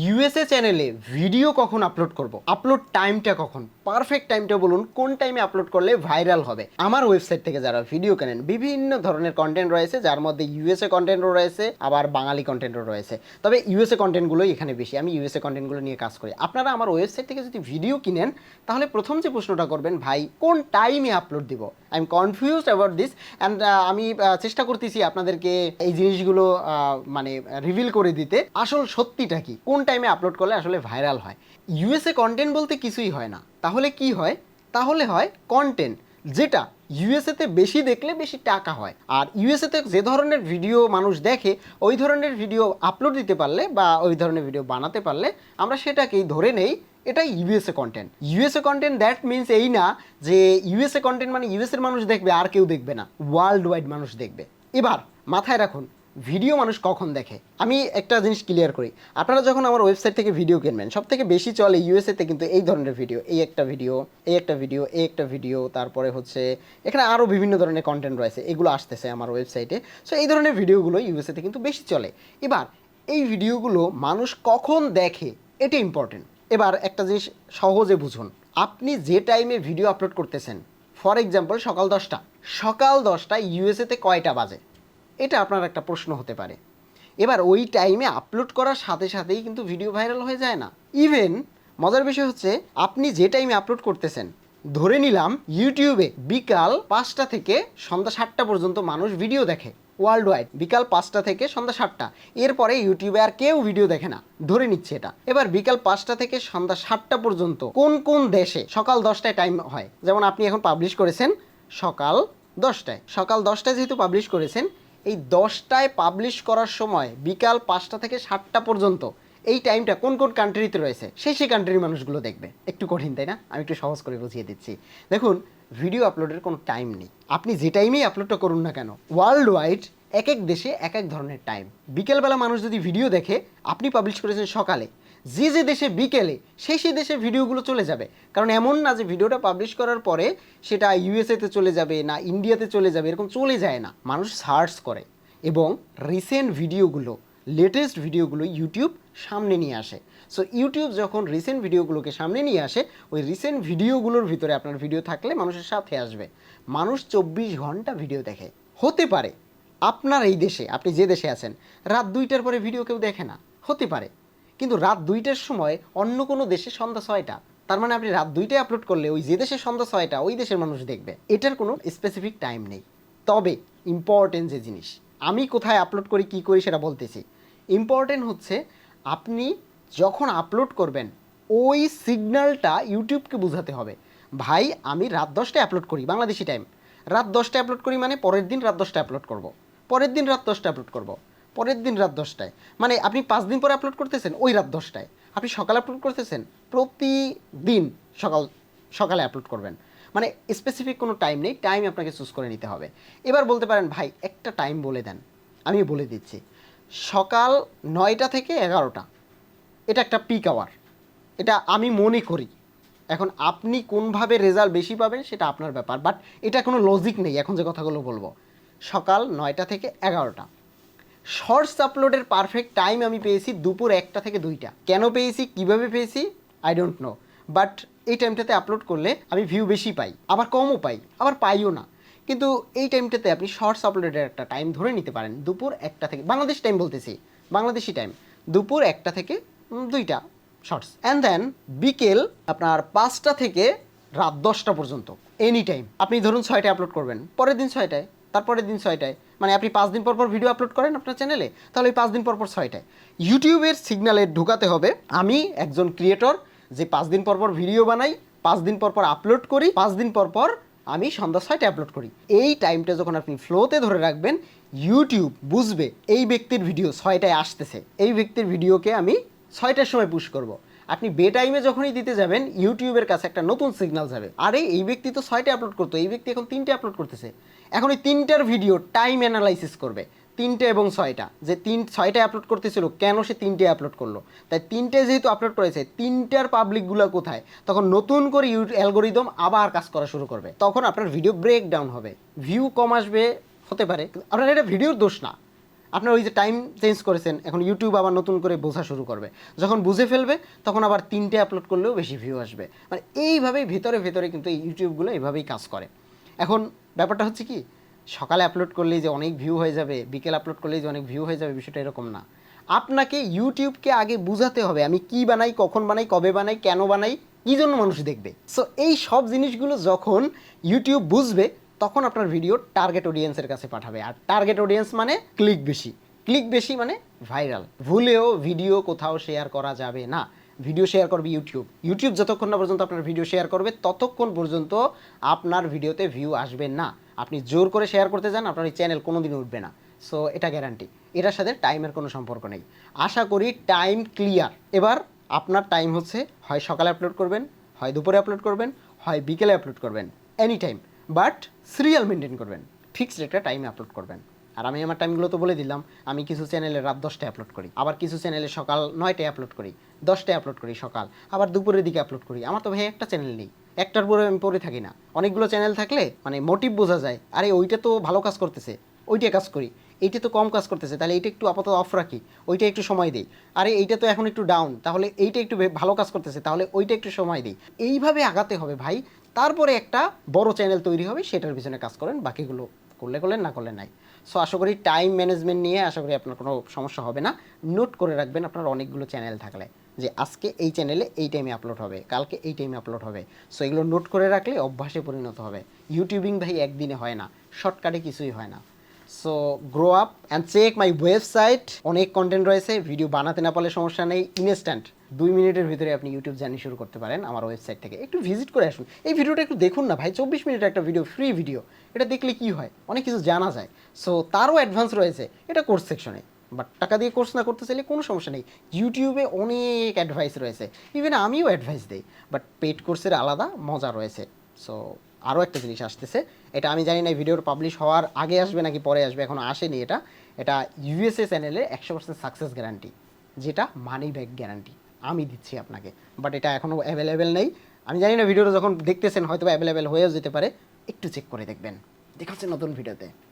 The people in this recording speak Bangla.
ইউএসএ চ্যানেলে ভিডিও কখন আপলোড করব, আপলোড টাইমটা কখন, পারফেক্ট টাইমটা বলুন, কোন টাইমে আপলোড করলে ভাইরাল হবে। আমার ওয়েবসাইট থেকে যারা ভিডিও কেনেন, বিভিন্ন ধরনের কন্টেন্ট রয়েছে, যার মধ্যে ইউএসএ কন্টেন্টও রয়েছে, আবার বাঙালি কন্টেন্টও রয়েছে। তবে ইউএসএ কন্টেন্টগুলোই এখানে বেশি, আমি ইউএসএ কন্টেন্টগুলো নিয়ে কাজ করি। আপনারা আমার ওয়েবসাইট থেকে যদি ভিডিও কিনেন, তাহলে প্রথম যে প্রশ্নটা করবেন, ভাই কোন টাইমে আপলোড দিব। I am confused about this and আমি চেষ্টা করতেছি আপনাদেরকে এই জিনিসগুলো মানে রিভিল করে দিতে, আসল সত্যিটা কি, কোন টাইমে আপলোড করলে আসলে ভাইরাল হয়। ইউএসএ কন্টেন্ট বলতে কিছুই হয় না, তাহলে কি হয়, তাহলে হয় কন্টেন্ট যেটা ইউএসএতে বেশি দেখলে বেশি টাকা হয়। আর ইউএসএতে যে ধরনের ভিডিও মানুষ দেখে, ওই ধরনের ভিডিও আপলোড দিতে পারলে বা ওই ধরনের ভিডিও বানাতে পারলে আমরা সেটাকেই ধরে নেই এটা USA content. USA content that means এই না যে ইউএসএ কন্টেন্ট মানে ইউএসএর মানুষ দেখবে আর কেউ দেখবে না, ওয়ার্ল্ড ওয়াইড মানুষ দেখবে। এবার মাথায় রাখুন, ভিডিও মানুষ কখন দেখে। আমি একটা জিনিস ক্লিয়ার করি, আপনারা যখন আমার ওয়েবসাইট থেকে ভিডিও কিনবেন, সব থেকে বেশি চলে ইউএসএতে কিন্তু এই ধরনের ভিডিও, এই একটা ভিডিও, এই একটা ভিডিও, এই একটা ভিডিও, তারপরে হচ্ছে এখানে আরও বিভিন্ন ধরনের কন্টেন্ট রয়েছে, এগুলো আসতেছে আমার ওয়েবসাইটে। সো এই ধরনের ভিডিওগুলো ইউএসএতে কিন্তু বেশি চলে। এবার এই ভিডিওগুলো মানুষ কখন দেখে এটা ইম্পর্টেন্ট। এবার একটা জিনিস সহজে বুঝুন, আপনি যে টাইমে ভিডিও আপলোড করতেছেন, ফর এক্সাম্পল সকাল 10টায় ইউএসএতে কয়টা বাজে, এটা আপনার একটা প্রশ্ন হতে পারে। এবার ওই টাইমে আপলোড করার সাথে সাথেই কিন্তু ভিডিও ভাইরাল হয়ে যায় না। ইভেন মজার বিষয় হচ্ছে, আপনি যে টাইমে আপলোড করতেছেন, ধরে নিলাম ইউটিউবে বিকাল 5টা থেকে সন্ধ্যা 7টা পর্যন্ত মানুষ ভিডিও দেখে ওয়ার্ল্ড ওয়াইড, বিকাল 5টা থেকে সন্ধ্যা 7টা, এরপরে ইউটিউবে আর কেউ ভিডিও দেখে না, ধরে নিচ্ছে এটা। এবার বিকাল 5টা থেকে সন্ধ্যা 7টা পর্যন্ত কোন কোন দেশে সকাল 10টায় টাইম হয়, যেমন আপনি এখন পাবলিশ করেছেন সকাল 10টায় যেহেতু পাবলিশ করেছেন, এই 10টায় পাবলিশ করার সময় বিকাল 5টা থেকে 7টা পর্যন্ত এই টাইমটা কোন কোন কান্ট্রিতে রয়েছে, সেই কান্ট্রির মানুষগুলো দেখবে। একটু কঠিন তাই না? আমি একটু সহজ করে বুঝিয়ে দিচ্ছি। দেখুন, ভিডিও আপলোডের কোনো টাইম নেই, আপনি যে টাইমেই আপলোডটা করুন না কেন, ওয়ার্ল্ড ওয়াইড এক এক দেশে এক এক ধরনের টাইম। বিকেলবেলা মানুষ যদি ভিডিও দেখে, আপনি পাবলিশ করেছেন সকালে, যে দেশে বিকেলে, সেই দেশে ভিডিওগুলো চলে যাবে। কারণ এমন না যে ভিডিওটা পাবলিশ করার পরে সেটা ইউএসএতে চলে যাবে না ইন্ডিয়াতে চলে যাবে, এরকম চলে যায় না। মানুষ সার্চ করে এবং রিসেন্ট ভিডিওগুলো, লেটেস্ট ভিডিওগুলো ইউটিউব সামনে নিয়ে আসে। সো ইউটিউব যখন রিসেন্ট ভিডিওগুলোকে সামনে নিয়ে আসে, ওই রিসেন্ট ভিডিওগুলোর ভিতরে আপনার ভিডিও থাকলে মানুষের সাথে আসবে। মানুষ 24 ঘন্টা ভিডিও দেখে। হতে পারে আপনার এই দেশে, আপনি যে দেশে আছেন, রাত 2টার পরে ভিডিও কেউ দেখে না, হতে পারে। কিন্তু রাত 2টার সময় অন্য কোনো দেশে সন্ধ্যা 6টা, তার মানে আপনি রাত 2টায় আপলোড করলে ওই যে দেশের সন্ধ্যা 6টা, ওই দেশের মানুষ দেখবে। এটার কোনো স্পেসিফিক টাইম নেই। তবে ইম্পর্টেন্ট যে জিনিস, আমি কোথায় আপলোড করি, কী করি সেটা বলতেছি। ইম্পর্টেন্ট হচ্ছে, আপনি যখন আপলোড করবেন ওই সিগন্যালটা ইউটিউবকে বোঝাতে হবে। ভাই আমি রাত 10টায় আপলোড করি বাংলাদেশি টাইম, রাত 10টায় আপলোড করি মানে পরের দিন রাত 10টায় আপলোড করব, পরের দিন রাত 10টায় আপলোড করব, পরের দিন রাত 10টায়, মানে আপনি 5 দিন পরে আপলোড করতেছেন ওই রাত 10টায়, আপনি সকালে আপলোড করতেছেন প্রতিদিন সকালে আপলোড করবেন। মানে স্পেসিফিক কোনো টাইম নেই, টাইম আপনাকে চুজ করে নিতে হবে। এবার বলতে পারেন, ভাই একটা টাইম বলে দেন। আমি বলে দিচ্ছি, সকাল 9টা থেকে 11টা, এটা একটা পিক আওয়ার, এটা আমি মনে করি। এখন আপনি কোনভাবে রেজাল্ট বেশি পাবেন সেটা আপনার ব্যাপার, বাট এটা কোনো লজিক নেই। এখন যে কথাগুলো বলবো, সকাল 9টা থেকে 11টা। শর্টস আপলোডের পারফেক্ট টাইম আমি পেয়েছি দুপুর 1টা থেকে 2টা। কেন পেয়েছি, কিভাবে পেয়েছি, আই ডোন্ট নো, বাট এই টাইমটাতে আপলোড করলে আমি ভিউ বেশি পাই, আবার কমও পাই, আবার পাইও না। কিন্তু এই টাইমটাতে আপনি শর্টস আপলোডের একটা টাইম ধরে নিতে পারেন, দুপুর 1টা থেকে, বাংলাদেশ টাইম বলতেছি, বাংলাদেশি টাইম, দুপুর 1টা থেকে 2টা শর্টস, অ্যান্ড দেন বিকেল আপনার 5টা থেকে রাত 10টা পর্যন্ত এনি টাইম। আপনি ধরুন 6টায় আপলোড করবেন, পরের দিন 6টায়, তারপরের দিন 6টায়, মানে আপনি 5 দিন পর ভিডিও আপলোড করেন আপনার চ্যানেলে, তাহলে ওই 5 দিন পর 6টায় ইউটিউবের সিগন্যালে ঢুকাতে হবে। আমি একজন ক্রিয়েটর যে 5 দিন পর ভিডিও বানাই, 5 দিন পর আপলোড করি, 5 দিন পর আমি সন্ধ্যা 6টায় আপলোড করি। এই টাইমটা যখন আপনি ফ্লোতে ধরে রাখবেন, ইউটিউব বুঝবে এই ব্যক্তির ভিডিও 6টায় আসতেছে, এই ব্যক্তির ভিডিওকে আমি 6টার সময় পুশ করব। আপনি বে টাইমে যখনই দিতে যাবেন, ইউটিউবের কাছে একটা নতুন সিগন্যাল যাবে, আরে এই ব্যক্তি তো 6টায় আপলোড করতো, এই ব্যক্তি এখন 3টায় আপলোড করতেছে। এখন এই 3টার ভিডিও টাইম অ্যানালাইসিস করবে, 3টে এবং 6টা, যে 6টায় আপলোড করতেছিল, কেন সে 3টায় আপলোড করলো, তাই 3টায় যেহেতু আপলোড করেছে, 3টার পাবলিকগুলো কোথায়, তখন নতুন করে অ্যালগোরিদম আবার কাজ করা শুরু করবে। তখন আপনার ভিডিও ব্রেক ডাউন হবে, ভিউ কম আসবে, হতে পারে, আপনার এটা ভিডিওর দোষ না, আপনার ওই যে টাইম চেঞ্জ করেছেন, এখন ইউটিউব আবার নতুন করে বোঝা শুরু করবে, যখন বুঝে ফেলবে তখন আবার 3টে আপলোড করলেও বেশি ভিউ আসবে। মানে এইভাবেই ভেতরে ভেতরে কিন্তু এই ইউটিউবগুলো এইভাবেই কাজ করে। এখন ব্যাপারটা হচ্ছে কি, সকালে আপলোড করলেই যে অনেক ভিউ হয়ে যাবে, বিকেল আপলোড করলেই যে অনেক ভিউ হয়ে যাবে, বিষয়টা এরকম না। আপনাকে ইউটিউবকে আগে বুঝাতে হবে আমি কি বানাই, কখন বানাই, কবে বানাই, কেন বানাই, কী জন্য মানুষ দেখবে। সো এই সব জিনিসগুলো যখন ইউটিউব বুঝবে তখন আপনার ভিডিও টার্গেট অডিয়েন্সের কাছে পাঠাবে। আর টার্গেট অডিয়েন্স মানে ক্লিক বেশি, ক্লিক বেশি মানে ভাইরাল। ভুলেও ভিডিও কোথাও শেয়ার করা যাবে না। ভিডিও শেয়ার করবে ইউটিউব, ইউটিউব যতক্ষণ না পর্যন্ত আপনার ভিডিও শেয়ার করবে ততক্ষণ পর্যন্ত আপনার ভিডিওতে ভিউ আসবে না। আপনি জোর করে শেয়ার করতে যান, আপনার এই চ্যানেল কোনো দিন উঠবে না। সো এটা গ্যারান্টি, এটার সাথে টাইমের কোনো সম্পর্ক নেই। আশা করি টাইম ক্লিয়ার। এবার আপনার টাইম হচ্ছে হয় সকালে আপলোড করবেন, হয় দুপুরে আপলোড করবেন, হয় বিকেলে আপলোড করবেন, any time, but serial maintain করবেন, ফিক্সড একটা টাইমে আপলোড করবেন। আর আমি আমার টাইমগুলো তো বলে দিলাম, আমি কিছু চ্যানেলে রাত 10টায় আপলোড করি, আবার কিছু চ্যানেলে সকাল 9টায় আপলোড করি, 10টায় আপলোড করি সকাল, আবার দুপুরের দিকে আপলোড করি। আমার তো ভাই একটা চ্যানেল নেই, একটার পরে আমি পড়ে থাকি না। অনেকগুলো চ্যানেল থাকলে মানে মোটিভ বোঝা যায়, আরে ওইটা তো ভালো কাজ করতেছে, ওইটা কাজ করি, এইটা তো কম কাজ করতেছে, তাহলে এইটা একটু আপাতত অফ রাখি, ওইটা একটু সময় দিই, আরে এইটা তো এখন একটু ডাউন, তাহলে এইটা একটু ভালো কাজ করতেছে, তাহলে ওইটা একটু সময় দিই। এইভাবে আগাতে হবে ভাই, তারপরে একটা বড় চ্যানেল তৈরি হবে, সেটার পিছনে কাজ করেন, বাকিগুলো করলে করলেন, না করলে নাই। সো আশা করি টাইম ম্যানেজমেন্ট নিয়ে আশা করি আপনার কোনো সমস্যা হবে না। নোট করে রাখবেন আপনার অনেকগুলো চ্যানেল থাকলে, যে আজকে এই চ্যানেলে এই টাইমে আপলোড হবে, কালকে এই টাইমে আপলোড হবে। সো এগুলো নোট করে রাখলে অভ্যাসে পরিণত হবে। ইউটিউবিং ভাই একদিনে হয় না, শর্টকাটে কিছুই হয় না। So grow up and check my website, অনেক কন্টেন্ট রয়েছে, ভিডিও বানাতে না পারলে সমস্যা নেই, ইনস্ট্যান্ট 2 মিনিটের ভিতরে আপনি ইউটিউব জার্নি শুরু করতে পারেন আমার ওয়েবসাইট থেকে। একটু ভিজিট করে আসুন, এই ভিডিওটা একটু দেখুন না ভাই, 24 মিনিটের একটা ভিডিও, ফ্রি ভিডিও, এটা দেখলে কি হয়, অনেক কিছু জানা যায়। সো তারও অ্যাডভান্স রয়েছে এটা কোর্স সেকশনে, বাট টাকা দিয়ে কোর্স না করতে চাইলে কোনো সমস্যা নেই, ইউটিউবে অনেক অ্যাডভাইস রয়েছে, ইভেন আমিও অ্যাডভাইস দিই, বাট পেড কোর্সের আলাদা মজা রয়েছে। সো আরও একটা জিনিস আসতেছে, এটা আমি জানি না ভিডিওর পাবলিশ হওয়ার আগে আসবে নাকি পরে আসবে, এখনও আসেনি। এটা ইউএসএ চ্যানেলে 100% সাকসেস গ্যারান্টি, যেটা মানি ব্যাক গ্যারান্টি আমি দিচ্ছি আপনাকে, বাট এটা এখনও অ্যাভেলেবেল নেই। আমি জানি না ভিডিওটা যখন দেখতেছেন হয়তো অ্যাভেলেবেল হয়েও যেতে পারে, একটু চেক করে দেখবেন। দেখা হচ্ছে নতুন ভিডিওতে।